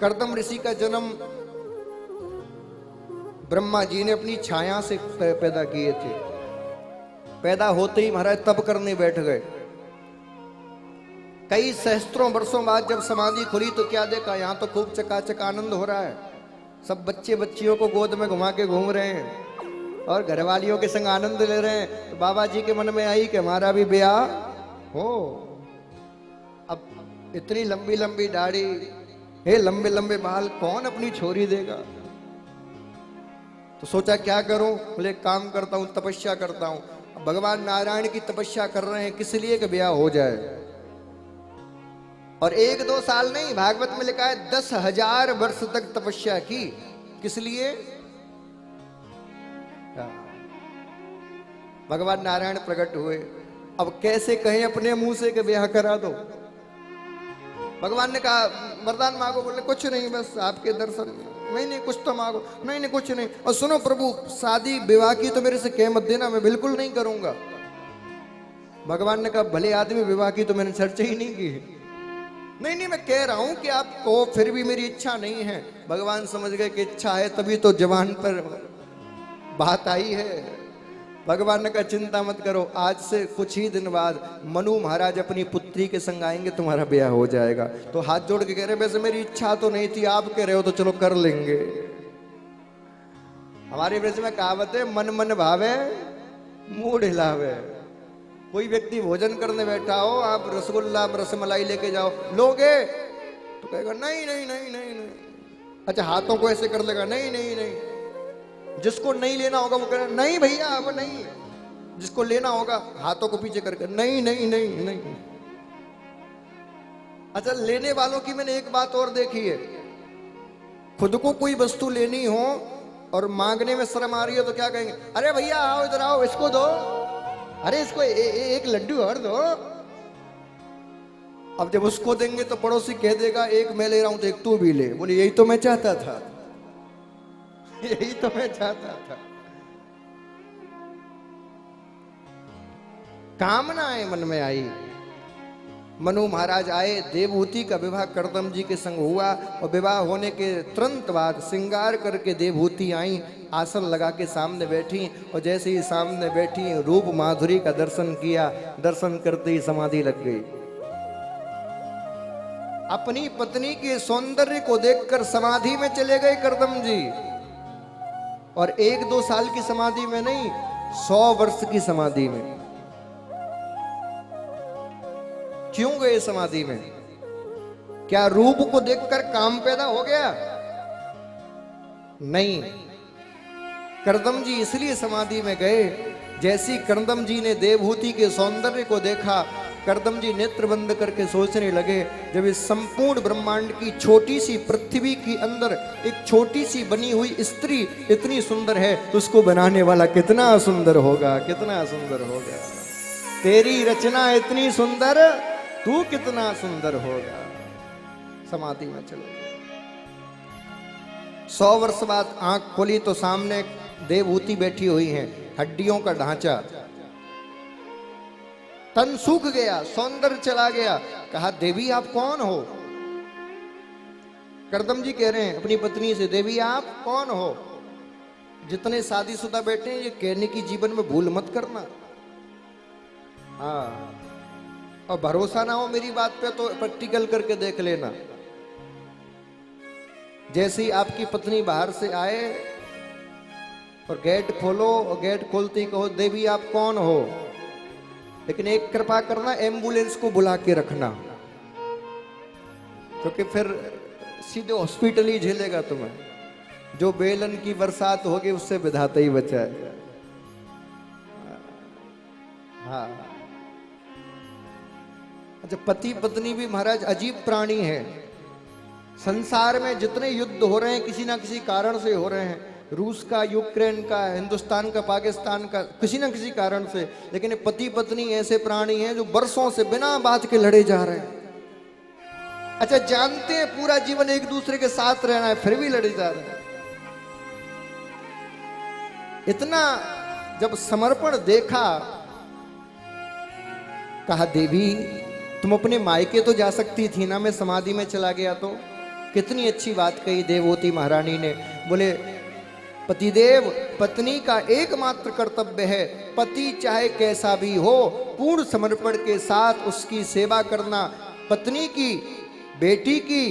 कर्दम ऋषि का जन्म ब्रह्मा जी ने अपनी छाया से पैदा किए थे। पैदा होते ही महाराज तप करने बैठ गए। कई सहस्त्रों वर्षों बाद जब समाधि खुली तो क्या देखा, यहां तो खूब चकाचक आनंद हो रहा है। सब बच्चे बच्चियों को गोद में घुमा के घूम रहे हैं और घरवालियों के संग आनंद ले रहे हैं। तो बाबा जी के मन में आई कि हमारा भी ब्याह हो। अब इतनी लंबी लंबी दाढ़ी, हे लंबे लंबे बाल, कौन अपनी छोरी देगा। तो सोचा क्या करूं, बोले काम करता हूं, तपस्या करता हूं। भगवान नारायण की तपस्या कर रहे हैं किस लिए कि ब्याह हो जाए। और 1-2 साल नहीं, भागवत में लिखा है 10,000 वर्ष तक तपस्या की। किस लिए? भगवान नारायण प्रकट हुए। अब कैसे कहें अपने मुंह से कि ब्याह करा दो। भगवान ने कहा वरदान मांगो। बोले कुछ नहीं, बस आपके दर्शन। नहीं नहीं कुछ तो मांगो। नहीं नहीं कुछ नहीं। और सुनो प्रभु, शादी विवाह की तो मेरे से कह मत देना, मैं बिल्कुल नहीं करूंगा। भगवान ने कहा भले आदमी, विवाह की तो मैंने चर्चा ही नहीं की। नहीं नहीं मैं कह रहा हूं कि आपको फिर भी मेरी इच्छा नहीं है। भगवान समझ गए कि इच्छा है तभी तो जवान पर बात आई है। भगवान ने कहा चिंता मत करो, आज से कुछ ही दिन बाद मनु महाराज अपनी पुत्री के संग आएंगे, तुम्हारा ब्याह हो जाएगा। तो हाथ जोड़ के कह रहे वैसे मेरी इच्छा तो नहीं थी, आप कह रहे हो तो चलो कर लेंगे। हमारे ब्रज में कहावत है, मन मन भावे मुंह हिलावे। कोई व्यक्ति भोजन करने बैठा हो, आप रसगुल्ला रसमलाई लेके जाओ, लोगे? तो कहेगा नहीं नहीं नहीं नहीं नहीं। अच्छा हाथों को ऐसे कर लेगा, नहीं नहीं नहीं। जिसको नहीं लेना होगा वो कहेगा नहीं भैया अब नहीं। जिसको लेना होगा हाथों को पीछे करके नहीं नहीं नहीं नहीं। अच्छा लेने वालों की मैंने एक बात और देखी है, खुद को कोई वस्तु लेनी हो और मांगने में शर्म आ रही है तो क्या कहेंगे, अरे भैया आओ इधर आओ, इसको दो, अरे इसको एक लड्डू और दो। अब जब उसको देंगे तो पड़ोसी कह देगा एक मैं ले रहा हूं तो एक तू भी ले। बोले यही तो मैं चाहता था, यही तो मैं चाहता था। कामनाएं मन में आई। मनु महाराज आए, देवहूति का विवाह कर्दम जी के संग हुआ और विवाह होने के तुरंत बाद श्रृंगार करके देवहूति आई, आसन लगा के सामने बैठी और जैसे ही सामने बैठी रूप माधुरी का दर्शन किया। दर्शन करते ही समाधि लग गई। अपनी पत्नी के सौंदर्य को देखकर समाधि में चले गए कर्दम जी। और 1-2 साल की समाधि में नहीं, 100 वर्ष की समाधि में। क्यों गए समाधि में? क्या रूप को देखकर काम पैदा हो गया? नहीं, कर्दम जी इसलिए समाधि में गए, जैसी कर्दम जी ने देवहूति के सौंदर्य को देखा, कर्दम जी नेत्र बंद करके सोचने लगे, जब इस संपूर्ण ब्रह्मांड की छोटी सी पृथ्वी के अंदर एक छोटी सी बनी हुई स्त्री इतनी सुंदर है तो उसको बनाने वाला कितना सुंदर होगा, कितना सुंदर होगा। तेरी रचना इतनी सुंदर, तू कितना सुंदर होगा। समाधि में चले। 100 वर्ष बाद आंख खोली तो सामने देवहूति बैठी हुई है, हड्डियों का ढांचा, तन सूख गया, सौंदर्य चला गया। कहा देवी आप कौन हो? कर्दम जी कह रहे हैं अपनी पत्नी से, देवी आप कौन हो? जितने शादीशुदा बैठे हैं ये कहने की जीवन में भूल मत करना। हाँ, और भरोसा ना हो मेरी बात पे तो प्रैक्टिकल करके देख लेना। जैसे ही आपकी पत्नी बाहर से आए और गेट खोलो और गेट खोलते ही कहो देवी आप कौन हो। लेकिन एक कृपा करना, एम्बुलेंस को बुला के रखना, क्योंकि फिर सीधे हॉस्पिटल ही झेलेगा तुम्हें। जो बेलन की बरसात होगी उससे विधाता ही बचाए। हाँ, अच्छा पति पत्नी भी महाराज अजीब प्राणी है। संसार में जितने युद्ध हो रहे हैं किसी ना किसी कारण से हो रहे हैं, रूस का, यूक्रेन का, हिंदुस्तान का, पाकिस्तान का, किसी ना किसी कारण से। लेकिन पति पत्नी ऐसे प्राणी हैं जो बरसों से बिना बात के लड़े जा रहे हैं। अच्छा जानते हैं पूरा जीवन एक दूसरे के साथ रहना है, फिर भी लड़े जा रहे हैं। इतना जब समर्पण देखा, कहा देवी तुम अपने मायके तो जा सकती थी ना, मैं समाधि में चला गया तो। कितनी अच्छी बात कही देववती महारानी ने। बोले पतिदेव पत्नी का एकमात्र कर्तव्य है, पति चाहे कैसा भी हो पूर्ण समर्पण के साथ उसकी सेवा करना। पत्नी की, बेटी की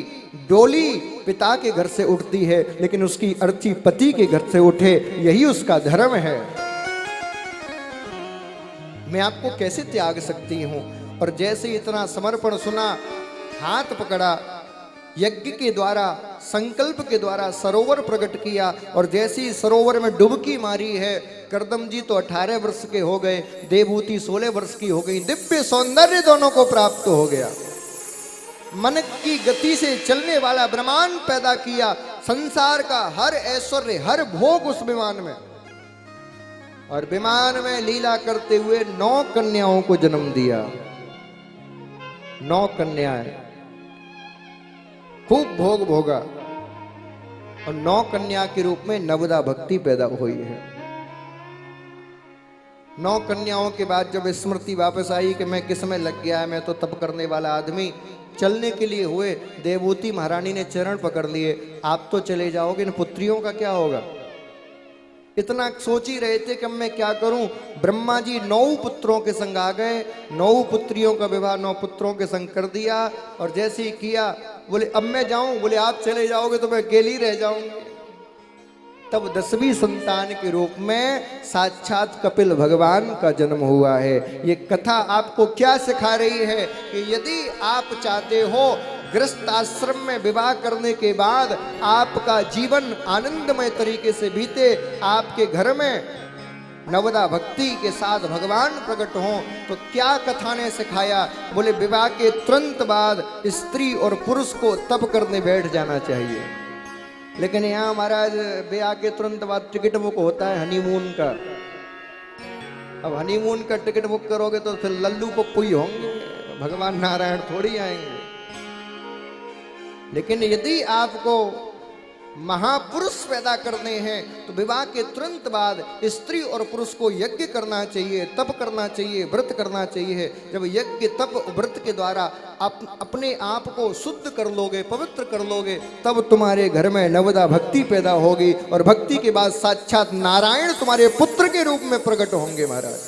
डोली पिता के घर से उठती है, लेकिन उसकी अर्थी पति के घर से उठे, यही उसका धर्म है। मैं आपको कैसे त्याग सकती हूं? और जैसे इतना समर्पण सुना, हाथ पकड़ा, यज्ञ के द्वारा, संकल्प के द्वारा सरोवर प्रकट किया, और जैसे ही सरोवर में डुबकी मारी है, करदम जी तो 18 वर्ष के हो गए, देवहूति 16 वर्ष की हो गई, दिव्य सौंदर्य दोनों को प्राप्त हो गया। मन की गति से चलने वाला ब्रह्मांड पैदा किया, संसार का हर ऐश्वर्य, हर भोग उस विमान में, और विमान में लीला करते हुए 9 कन्याओं को जन्म दिया। 9 कन्याएं, खूब भोग भोगा, और 9 कन्या के रूप में नवदा भक्ति पैदा हुई है। 9 कन्याओं के बाद जब स्मृति वापस आई कि मैं किस में लग गया है, मैं तो तप करने वाला आदमी, चलने के लिए हुए, देवहूति महारानी ने चरण पकड़ लिए, आप तो चले जाओगे, इन पुत्रियों का क्या होगा? इतना सोच ही रहे थे कि अब मैं क्या करूं। ब्रह्मा जी 9 पुत्रों के संग आ गए, 9 पुत्रियों का विवाह 9 पुत्रों के संग कर दिया, और जैसे ही किया, बोले अब मैं जाऊं, बोले आप चले जाओगे तो मैं अकेली रह जाऊंगी। तब 10वीं संतान के रूप में साक्षात कपिल भगवान का जन्म हुआ है। ये कथा आपको क्या सिखा रही है कि यदि आप चाहते हो गृहस्थ आश्रम में विवाह करने के बाद आपका जीवन आनंदमय तरीके से बीते, आपके घर में नवदा भक्ति के साथ भगवान प्रकट हो, तो क्या कथा ने सिखाया? बोले विवाह के तुरंत बाद स्त्री और पुरुष को तप करने बैठ जाना चाहिए। लेकिन यहाँ महाराज ब्याह के तुरंत बाद टिकट बुक होता है हनीमून का। अब हनीमून का टिकट बुक करोगे तो फिर लल्लू पप्पू ही होंगे, भगवान नारायण थोड़ी आएंगे। लेकिन यदि आपको महापुरुष पैदा करने हैं तो विवाह के तुरंत बाद स्त्री और पुरुष को यज्ञ करना चाहिए, तप करना चाहिए, व्रत करना चाहिए। जब यज्ञ तप व्रत के द्वारा आप अपने आप को शुद्ध कर लोगे, पवित्र कर लोगे, तब तुम्हारे घर में नवदा भक्ति पैदा होगी, और भक्ति के बाद साक्षात नारायण तुम्हारे पुत्र के रूप में प्रकट होंगे महाराज।